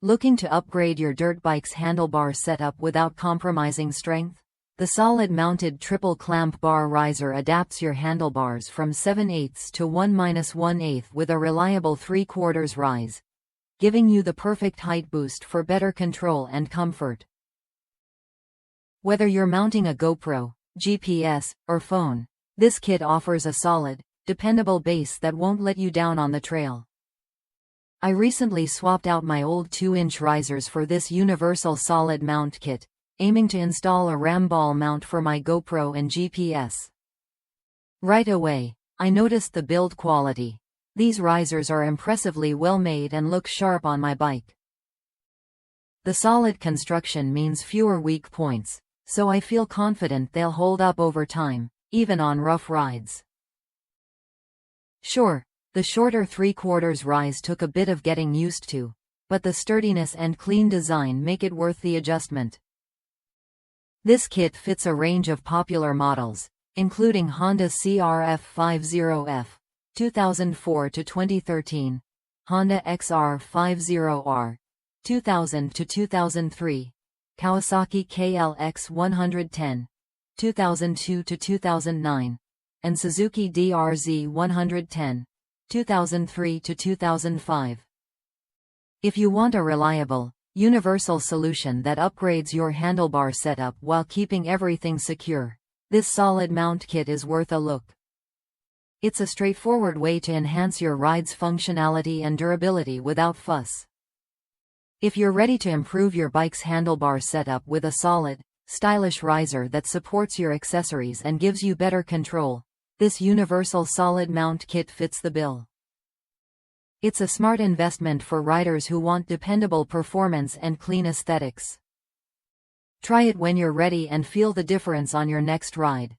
Looking to upgrade your dirt bike's handlebar setup without compromising strength? The solid-mounted triple clamp bar riser adapts your handlebars from 7/8 to 1-1/8 with a reliable 3/4 rise, giving you the perfect height boost for better control and comfort. Whether you're mounting a GoPro, GPS, or phone, this kit offers a solid, dependable base that won't let you down on the trail. I recently swapped out my old 2-inch risers for this universal solid mount kit, aiming to install a ram ball mount for my GoPro and GPS. Right away, I noticed the build quality. These risers are impressively well made and look sharp on my bike. The solid construction means fewer weak points, so I feel confident they'll hold up over time, even on rough rides. Sure, the shorter 3/4 rise took a bit of getting used to, but the sturdiness and clean design make it worth the adjustment. This kit fits a range of popular models, including Honda CRF50F, 2004 to 2013, Honda XR50R, 2000 to 2003, Kawasaki KLX110, 2002 to 2009, and Suzuki DRZ110, 2003 to 2005. If you want a reliable, universal solution that upgrades your handlebar setup while keeping everything secure, this solid mount kit is worth a look. It's a straightforward way to enhance your ride's functionality and durability without fuss. If you're ready to improve your bike's handlebar setup with a solid, stylish riser that supports your accessories and gives you better control, this universal solid mount kit fits the bill. It's a smart investment for riders who want dependable performance and clean aesthetics. Try it when you're ready and feel the difference on your next ride.